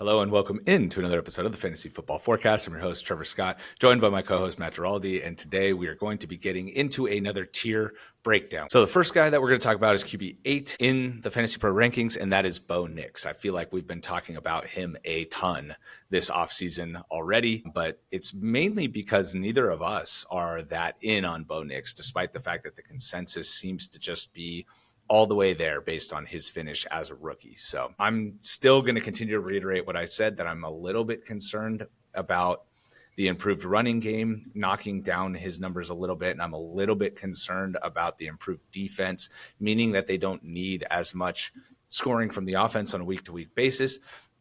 Hello and welcome into another episode of the Fantasy Football Forecast. I'm your host, Trevor Scott, joined by my co-host, Matt Giraldi, and today we are going to be getting into another tier breakdown. So the first guy that we're going to talk about is QB8 in the Fantasy Pro rankings, and that is Bo Nix. I feel like we've been talking about him a ton this offseason already, but it's mainly because neither of us are that in on Bo Nix, despite the fact that the consensus seems to just be all the way there based on his finish as a rookie. So I'm still going to continue to reiterate what I said, that I'm a little bit concerned about the improved running game, knocking down his numbers a little bit. And I'm a little bit concerned about the improved defense, meaning that they don't need as much scoring from the offense on a week-to-week basis.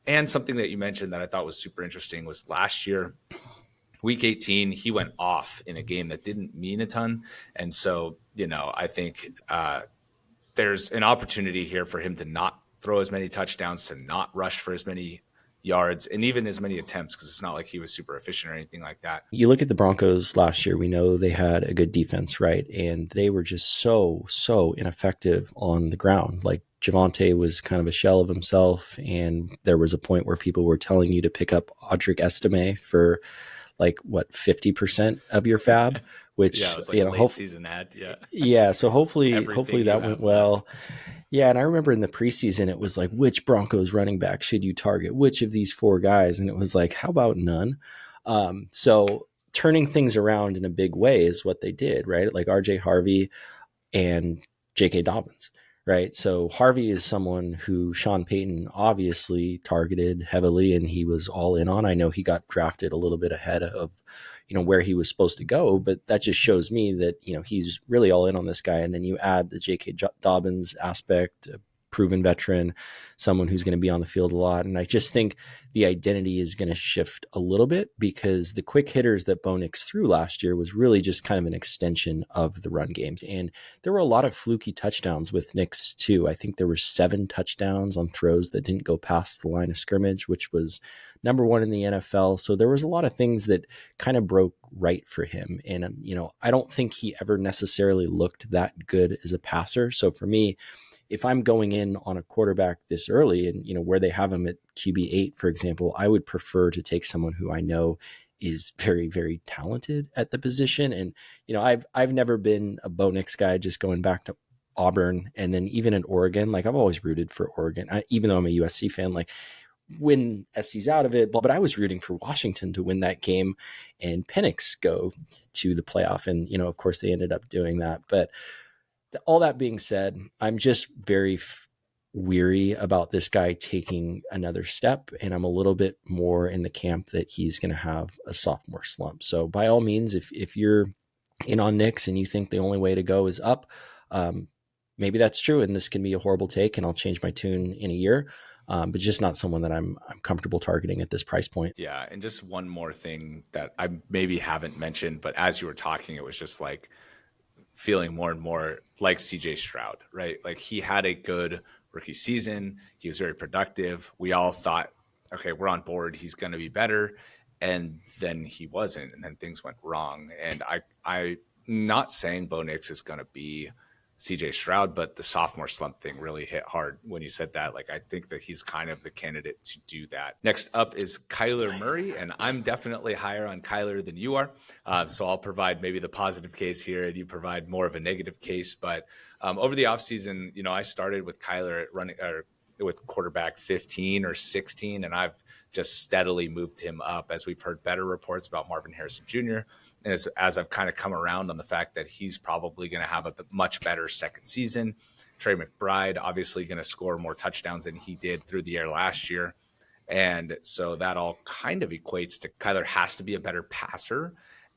And something that you mentioned that I thought was super interesting was last year, Week 18, he went off in a game that didn't mean a ton. And so, I think there's an opportunity here for him to not throw as many touchdowns, to not rush for as many yards, and even as many attempts, because it's not like he was super efficient or anything like that. You look at the Broncos last year, we know they had a good defense, right? And they were just so ineffective on the ground. Like Javonte was kind of a shell of himself, and there was a point where people were telling you to pick up Audric Estime for 50% of your fab, which it was like a late season ad. So hopefully that went well. Left. Yeah, and I remember in the preseason it was like, which Broncos running back should you target? Which of these four guys? And it was like, how about none? So turning things around in a big way is what they did, right? Like RJ Harvey and J.K. Dobbins. Right. So Harvey is someone who Sean Payton obviously targeted heavily, and he was all in on. I know he got drafted a little bit ahead of, where he was supposed to go, but that just shows me that, he's really all in on this guy. And then you add the J.K. Dobbins aspect, a proven veteran, someone who's going to be on the field a lot. And I just think the identity is going to shift a little bit, because the quick hitters that Bo Nix threw last year was really just kind of an extension of the run game. And there were a lot of fluky touchdowns with Nix too. I think there were 7 touchdowns on throws that didn't go past the line of scrimmage, which was number 1 in the NFL. So there was a lot of things that kind of broke right for him. And, I don't think he ever necessarily looked that good as a passer. So for me, if I'm going in on a quarterback this early and, where they have him at QB8, for example, I would prefer to take someone who I know is very, very talented at the position. And, I've never been a Bo Nix guy, just going back to Auburn and then even in Oregon. Like I've always rooted for Oregon, even though I'm a USC fan, like when SC's out of it, but I was rooting for Washington to win that game and Penix go to the playoff. And, of course they ended up doing that. But all that being said, I'm just very weary about this guy taking another step, and I'm a little bit more in the camp that he's going to have a sophomore slump. So by all means, if you're in on Nix and you think the only way to go is up, maybe that's true, and this can be a horrible take, and I'll change my tune in a year, but just not someone that I'm comfortable targeting at this price point. Yeah, and just one more thing that I maybe haven't mentioned, but as you were talking, it was just like feeling more and more like CJ Stroud, right? Like he had a good rookie season. He was very productive. We all thought, okay, we're on board. He's going to be better. And then he wasn't. And then things went wrong. And I'm not saying Bo Nix is going to be CJ Stroud, but the sophomore slump thing really hit hard when you said that. Like, I think that he's kind of the candidate to do that. Next up is Kyler Murray, and I'm definitely higher on Kyler than you are. So I'll provide maybe the positive case here, and you provide more of a negative case. But over the offseason, I started with Kyler at running with quarterback 15 or 16, and I've just steadily moved him up as we've heard better reports about Marvin Harrison Jr., and as I've kind of come around on the fact that he's probably going to have a much better second season. Trey McBride obviously going to score more touchdowns than he did through the air last year. And so that all kind of equates to Kyler has to be a better passer.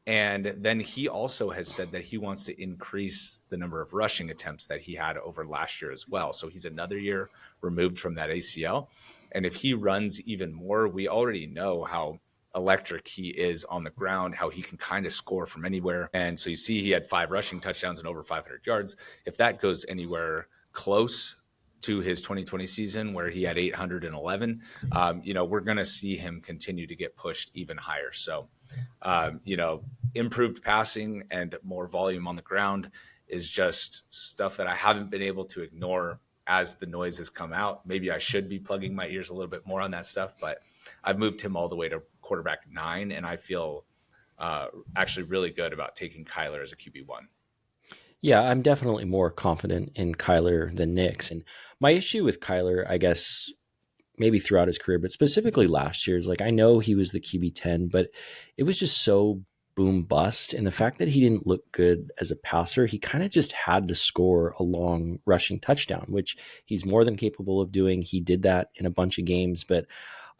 And then he also has said that he wants to increase the number of rushing attempts that he had over last year as well. So he's another year removed from that ACL. And if he runs even more, we already know how electric he is on the ground, how he can kind of score from anywhere. And so you see he had 5 rushing touchdowns and over 500 yards. If that goes anywhere close to his 2020 season where he had 811, we're going to see him continue to get pushed even higher. So, improved passing and more volume on the ground is just stuff that I haven't been able to ignore as the noise has come out. Maybe I should be plugging my ears a little bit more on that stuff, but I've moved him all the way to quarterback 9, and I feel actually really good about taking Kyler as a QB1. Yeah, I'm definitely more confident in Kyler than Nick's. And my issue with Kyler, I guess, maybe throughout his career, but specifically last year, is like I know he was the QB10, but it was just so boom bust. And the fact that he didn't look good as a passer, he kind of just had to score a long rushing touchdown, which he's more than capable of doing. He did that in a bunch of games, but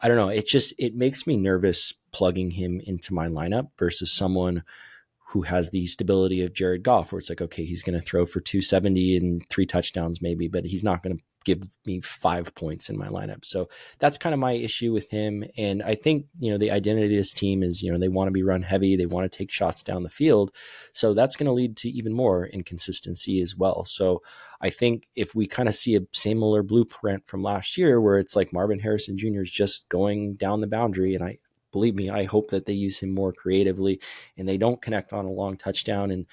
I don't know. It makes me nervous plugging him into my lineup versus someone who has the stability of Jared Goff, where it's like, okay, he's going to throw for 270 and 3 touchdowns maybe, but he's not going to give me 5 points in my lineup. So that's kind of my issue with him. And I think, the identity of this team is, they want to be run heavy. They want to take shots down the field. So that's going to lead to even more inconsistency as well. So I think if we kind of see a similar blueprint from last year, where it's like Marvin Harrison Jr. is just going down the boundary, and believe me, I hope that they use him more creatively and they don't connect on a long touchdown. And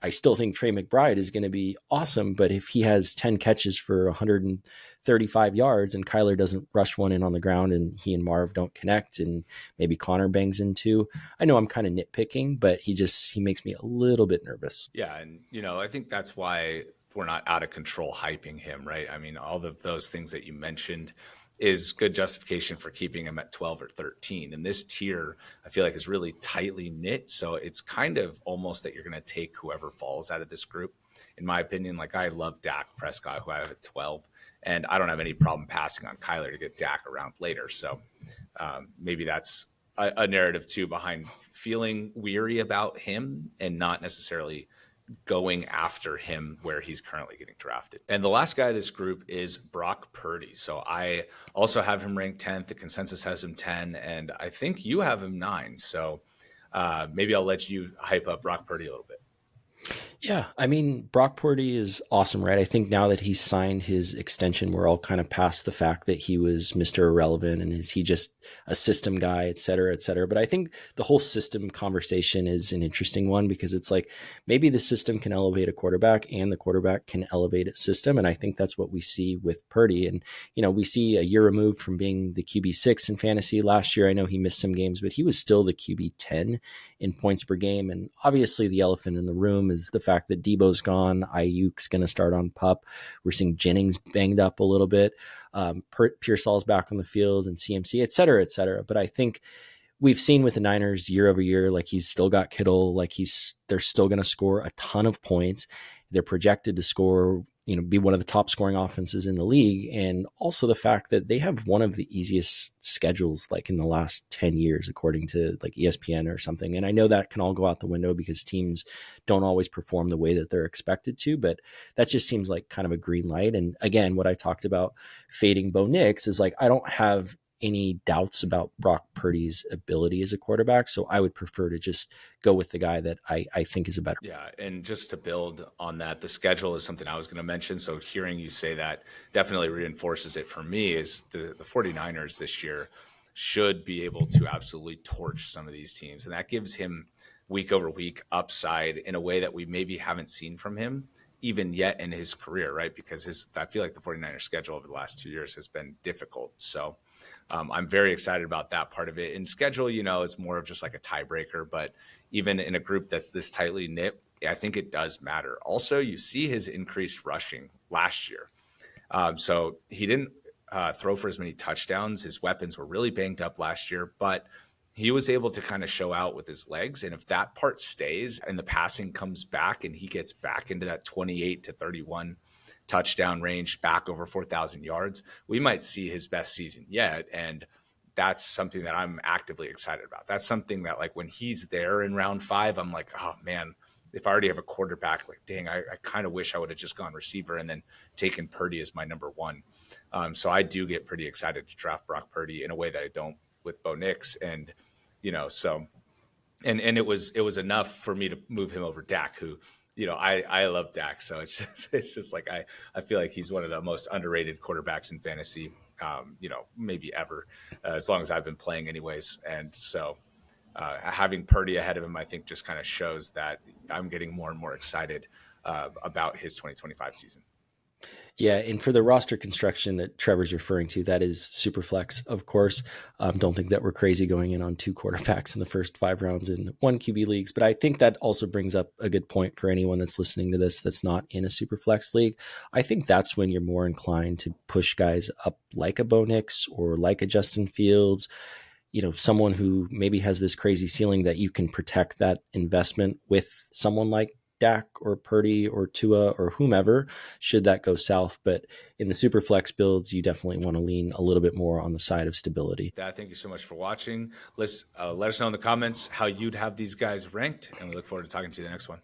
I still think Trey McBride is going to be awesome, but if he has 10 catches for 135 yards and Kyler doesn't rush one in on the ground and he and Marv don't connect and maybe Connor bangs in too, I know I'm kind of nitpicking, but he makes me a little bit nervous. Yeah. And, I think that's why we're not out of control hyping him, right? I mean, all of those things that you mentioned is good justification for keeping him at 12 or 13. And this tier, I feel like, is really tightly knit. So it's kind of almost that you're going to take whoever falls out of this group. In my opinion, like I love Dak Prescott, who I have at 12, and I don't have any problem passing on Kyler to get Dak around later. So maybe that's a narrative too behind feeling weary about him and not necessarily going after him where he's currently getting drafted. And the last guy of this group is Brock Purdy. So I also have him ranked 10th. The consensus has him 10, and I think you have him 9. So maybe I'll let you hype up Brock Purdy a little bit. Yeah, I mean, Brock Purdy is awesome, right? I think now that he's signed his extension, we're all kind of past the fact that he was Mr. Irrelevant and is he just a system guy, et cetera, et cetera. But I think the whole system conversation is an interesting one because it's like maybe the system can elevate a quarterback and the quarterback can elevate its system. And I think that's what we see with Purdy. And, we see a year removed from being the QB6 in fantasy. Last year, I know he missed some games, but he was still the QB10 in points per game. And obviously the elephant in the room is the fact that Debo's gone. Ayuk's going to start on PUP. We're seeing Jennings banged up a little bit. Pearsall's back on the field and CMC, et cetera, et cetera. But I think we've seen with the Niners year over year, like he's still got Kittle, like they're still going to score a ton of points. They're projected to score, be one of the top scoring offenses in the league. And also the fact that they have one of the easiest schedules, like in the last 10 years, according to like ESPN or something. And I know that can all go out the window because teams don't always perform the way that they're expected to, but that just seems like kind of a green light. And again, what I talked about fading Bo Nix is like, I don't have any doubts about Brock Purdy's ability as a quarterback. So I would prefer to just go with the guy that I think is a better. Yeah. And just to build on that, the schedule is something I was going to mention. So hearing you say that definitely reinforces it for me is the 49ers this year should be able to absolutely torch some of these teams. And that gives him week over week upside in a way that we maybe haven't seen from him even yet in his career, right? Because I feel like the 49ers schedule over the last 2 years has been difficult. So I'm very excited about that part of it. And schedule, is more of just like a tiebreaker, but even in a group that's this tightly knit, I think it does matter. Also, you see his increased rushing last year. So he didn't throw for as many touchdowns. His weapons were really banged up last year, but he was able to kind of show out with his legs. And if that part stays and the passing comes back and he gets back into that 28 to 31 touchdown range, back over 4,000 yards, we might see his best season yet. And that's something that I'm actively excited about. That's something that, like, when he's there in round 5, I'm like, oh man, if I already have a quarterback, like, dang, I kind of wish I would have just gone receiver and then taken Purdy as my number 1. So I do get pretty excited to draft Brock Purdy in a way that I don't with Bo Nix. And, so, and it was enough for me to move him over Dak, who, I love Dak. So it's just like, I feel like he's one of the most underrated quarterbacks in fantasy, maybe ever, as long as I've been playing anyways. And so having Purdy ahead of him, I think just kind of shows that I'm getting more and more excited about his 2025 season. Yeah, and for the roster construction that Trevor's referring to, that is super flex, of course. Don't think that we're crazy going in on 2 quarterbacks in the first 5 rounds in 1 QB leagues, but I think that also brings up a good point for anyone that's listening to this that's not in a super flex league. I think that's when you're more inclined to push guys up like a Bo Nix or like a Justin Fields, someone who maybe has this crazy ceiling that you can protect that investment with someone like Dak or Purdy or Tua or whomever, should that go south. But in the super flex builds, you definitely want to lean a little bit more on the side of stability. Thank you so much for watching. Let us know in the comments how you'd have these guys ranked, and we look forward to talking to you the next one.